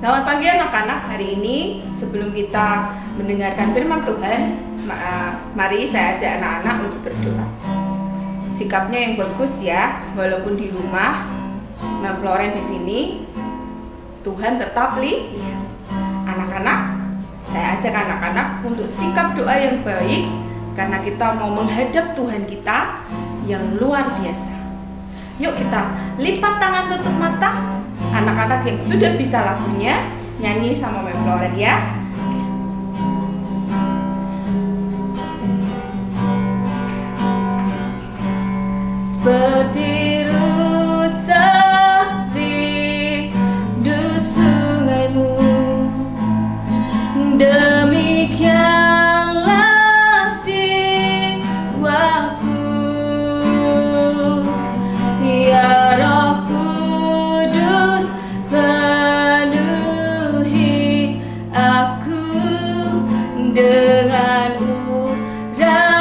Selamat pagi anak-anak. Hari ini sebelum kita mendengarkan firman Tuhan, mari saya ajak anak-anak untuk berdoa. Sikapnya yang bagus ya, walaupun di rumah, Ma'am Floren di sini, Tuhan tetap lihat. Anak-anak, saya ajak anak-anak untuk sikap doa yang baik karena kita mau menghadap Tuhan kita yang luar biasa. Yuk kita lipat tangan, tutup mata. Anak-anak yang sudah bisa lagunya, nyanyi sama Ma'am Floren ya. Seperti rusa rindu sungaimu, demikianlah jiwaku, ya Roh Kudus penuhi aku dengan urapan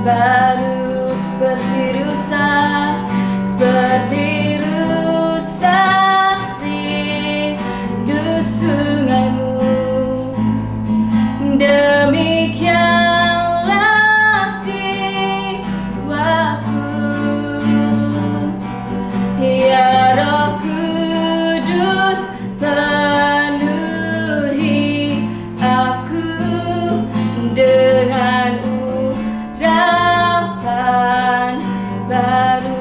baru. Seperti rusa rindu sungaimu, demikianlah jiwaku, ya Roh Kudus penuhi aku dengan urapan baru.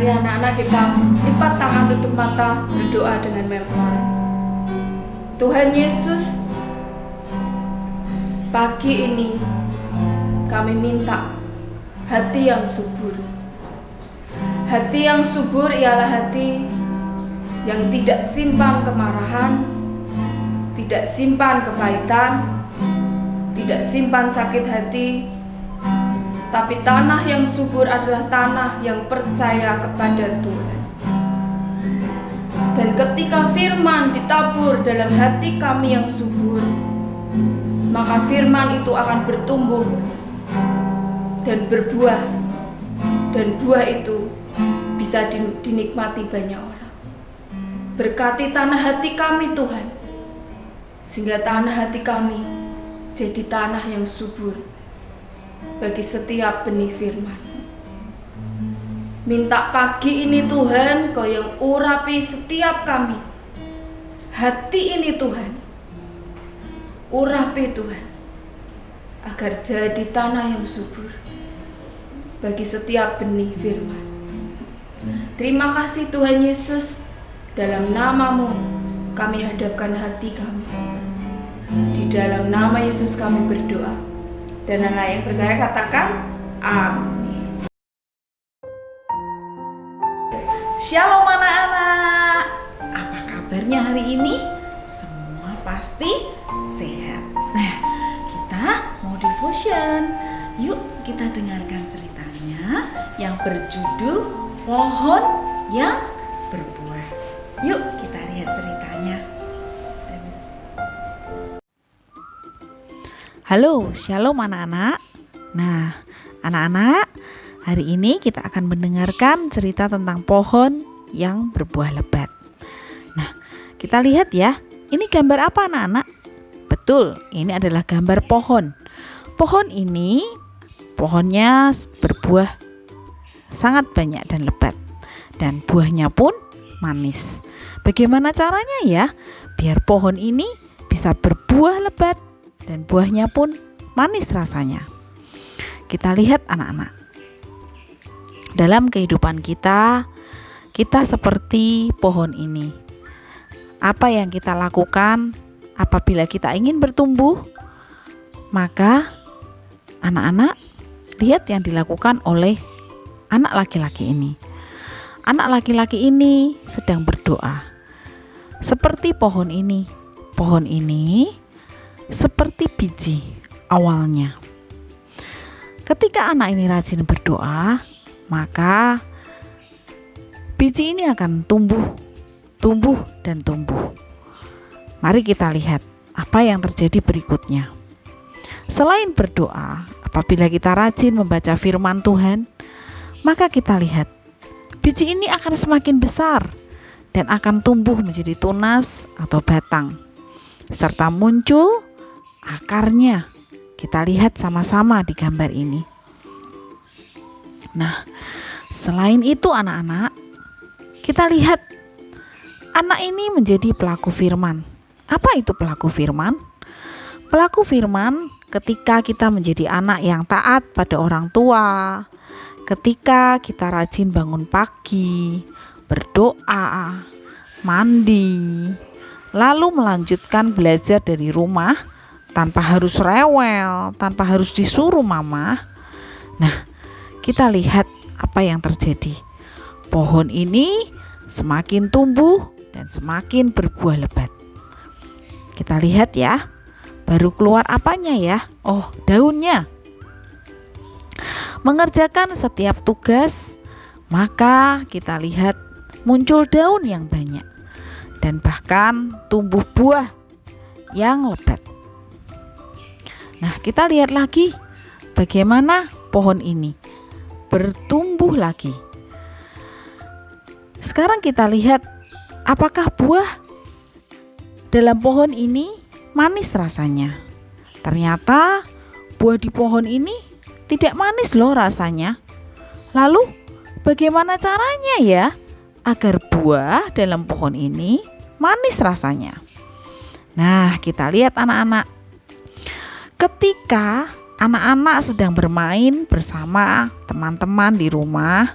Anak-anak, kita lipat tangan, tutup mata, berdoa dengan Ma'am Floren. Tuhan Yesus, pagi ini kami minta hati yang subur. Hati yang subur ialah hati yang tidak simpan kemarahan, tidak simpan kepahitan, tidak simpan sakit hati. Tapi tanah yang subur adalah tanah yang percaya kepada Tuhan. Dan ketika firman ditabur dalam hati kami yang subur, maka firman itu akan bertumbuh dan berbuah. Dan buah itu bisa dinikmati banyak orang. Berkati tanah hati kami Tuhan, sehingga tanah hati kami jadi tanah yang subur bagi setiap benih firman. Minta pagi ini Tuhan, Kau yang urapi setiap kami. Hati ini Tuhan, urapi Tuhan, agar jadi tanah yang subur bagi setiap benih firman. Terima kasih Tuhan Yesus, dalam nama-Mu kami hadapkan hati kami. Di dalam nama Yesus kami berdoa. Dan anak yang percaya katakan amin. Shalom anak-anak, apa kabarnya hari ini? Semua pasti sehat. Nah, kita mau devotion. Yuk kita dengarkan ceritanya bukunya yang berjudul Pohon yang Berbuah. Yuk kita lihat ceritanya. Halo, shalom anak-anak. Nah, anak-anak, hari ini kita akan mendengarkan cerita tentang pohon yang berbuah lebat. Nah, kita lihat ya, ini gambar apa anak-anak? Betul, ini adalah gambar pohon. Pohon ini, pohonnya berbuah sangat banyak dan lebat. Dan buahnya pun manis. Bagaimana caranya ya, biar pohon ini bisa berbuah lebat dan buahnya pun manis rasanya? Kita lihat anak-anak. Dalam kehidupan kita seperti pohon ini. Apa yang kita lakukan apabila kita ingin bertumbuh? Maka anak-anak, lihat yang dilakukan oleh anak laki-laki ini. Anak laki-laki ini sedang berdoa. Seperti pohon ini. Pohon ini seperti biji awalnya. Ketika anak ini rajin berdoa, maka biji ini akan tumbuh dan tumbuh. Mari kita lihat apa yang terjadi berikutnya. Selain berdoa, apabila kita rajin membaca firman Tuhan, maka kita lihat biji ini akan semakin besar dan akan tumbuh menjadi tunas atau batang, serta muncul akarnya. Kita lihat sama-sama di gambar ini. Nah, selain itu anak-anak, kita lihat anak ini menjadi pelaku firman. Apa itu pelaku firman? Pelaku firman ketika kita menjadi anak yang taat pada orang tua, ketika kita rajin bangun pagi, berdoa, mandi, lalu melanjutkan belajar dari rumah tanpa harus rewel, tanpa harus disuruh mama. Nah, kita lihat apa yang terjadi. Pohon ini semakin tumbuh dan semakin berbuah lebat. Kita lihat ya, baru keluar apanya ya? Oh, daunnya. Mengerjakan setiap tugas, maka kita lihat muncul daun yang banyak dan bahkan tumbuh buah yang lebat. Nah, kita lihat lagi bagaimana pohon ini bertumbuh lagi. Sekarang kita lihat apakah buah dalam pohon ini manis rasanya. Ternyata buah di pohon ini tidak manis loh rasanya. Lalu bagaimana caranya ya agar buah dalam pohon ini manis rasanya? Nah, kita lihat anak-anak. Ketika anak-anak sedang bermain bersama teman-teman di rumah,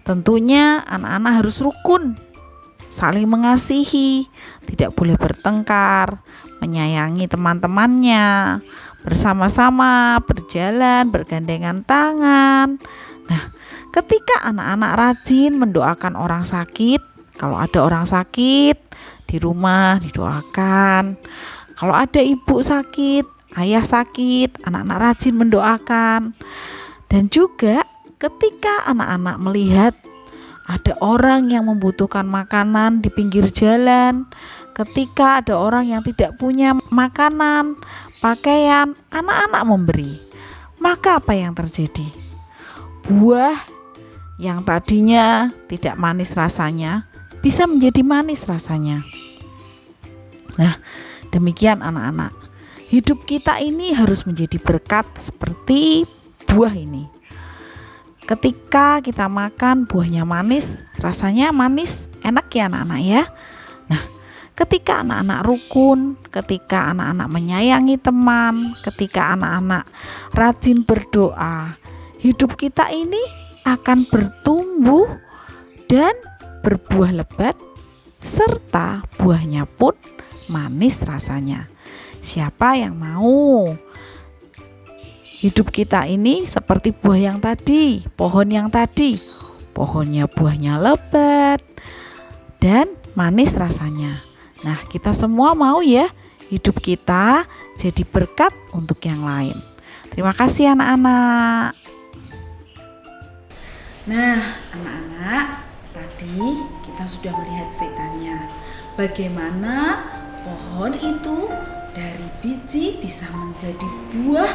tentunya anak-anak harus rukun, saling mengasihi, tidak boleh bertengkar, menyayangi teman-temannya, bersama-sama berjalan, bergandengan tangan. Nah, ketika anak-anak rajin mendoakan orang sakit, kalau ada orang sakit di rumah didoakan. Kalau ada ibu sakit, ayah sakit, anak-anak rajin mendoakan. Dan juga ketika anak-anak melihat ada orang yang membutuhkan makanan di pinggir jalan, ketika ada orang yang tidak punya makanan, pakaian, anak-anak memberi. Maka apa yang terjadi? Buah yang tadinya tidak manis rasanya bisa menjadi manis rasanya. Nah, demikian anak-anak. Hidup kita ini harus menjadi berkat seperti buah ini. Ketika kita makan buahnya manis, rasanya manis, enak ya anak-anak ya. Nah, ketika anak-anak rukun, ketika anak-anak menyayangi teman, ketika anak-anak rajin berdoa, hidup kita ini akan bertumbuh dan berbuah lebat, serta buahnya pun manis rasanya. Siapa yang mau hidup kita ini seperti buah yang tadi, pohon yang tadi? Pohonnya buahnya lebat dan manis rasanya. Nah, kita semua mau ya hidup kita jadi berkat untuk yang lain. Terima kasih anak-anak. Nah, anak-anak, tadi kita sudah melihat ceritanya. Bagaimana pohon itu dari biji bisa menjadi buah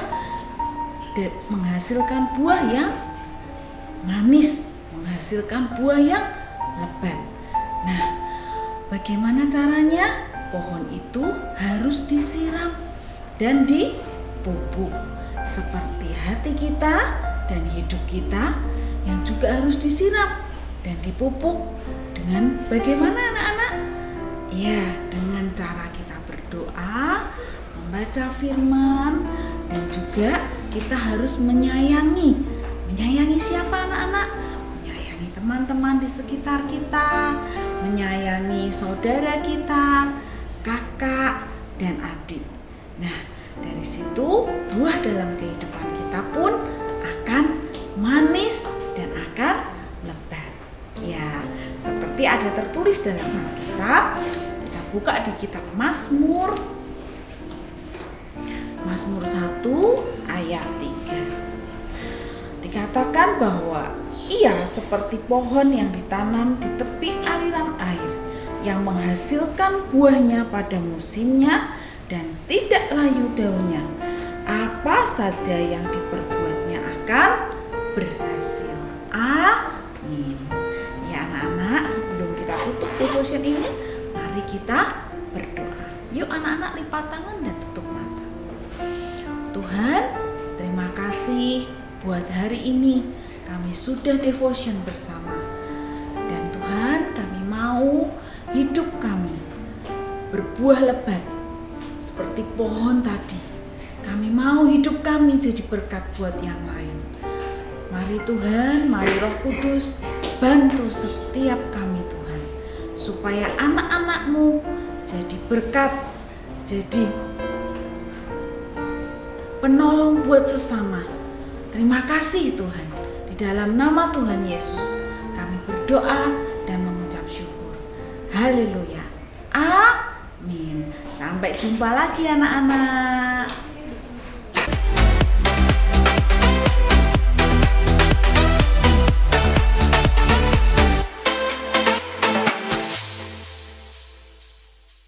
dan menghasilkan buah yang manis, menghasilkan buah yang lebat. Nah, bagaimana caranya? Pohon itu harus disiram dan dipupuk. Seperti hati kita dan hidup kita yang juga harus disiram dan dipupuk dengan bagaimana anak-anak? Ya, dengan cara kita berdoa, membaca firman, dan juga kita harus menyayangi. Menyayangi siapa anak-anak? Menyayangi teman-teman di sekitar kita, menyayangi saudara kita, kakak, dan adik. Nah, dari situ buah dalam kehidupan kita pun akan manis dan akan lebat. Ya, seperti ada tertulis dalam Alkitab. Kita buka di kitab Mazmur 1 ayat 3. Dikatakan bahwa ia seperti pohon yang ditanam di tepi aliran air, yang menghasilkan buahnya pada musimnya dan tidak layu daunnya. Apa saja yang diperbuatnya akan berhasil. Amin. Ya anak-anak, sebelum kita tutup devotion ini, mari kita berdoa. Yuk anak-anak, lipat tangan dan tutup mata. Tuhan, terima kasih buat hari ini. Kami sudah devotion bersama. Dan Tuhan, kami mau hidup kami berbuah lebat seperti pohon tadi. Kami mau hidup kami jadi berkat buat yang lain. Mari Tuhan, mari Roh Kudus bantu setiap kami Tuhan, supaya anak-anak-Mu jadi berkat, jadi penolong buat sesama. Terima kasih Tuhan. Di dalam nama Tuhan Yesus kami berdoa dan mengucap syukur. Haleluya. Amin. Sampai jumpa lagi anak-anak.